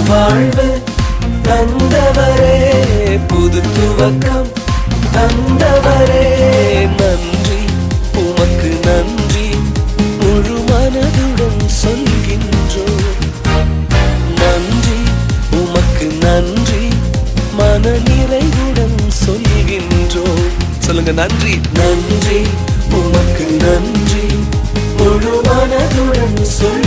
வாழ்வு தந்தவரே, புது துவக்கம் தந்தவரே, நன்றி உமக்கு நன்றி முழு மனதுடன் சொல்கின்றோம். நன்றி உமக்கு நன்றி மன நிறைவுடன் சொல்கின்றோம். சொல்லுங்க, நன்றி. நன்றி உமக்கு நன்றி முழு மனதுடன் சொல்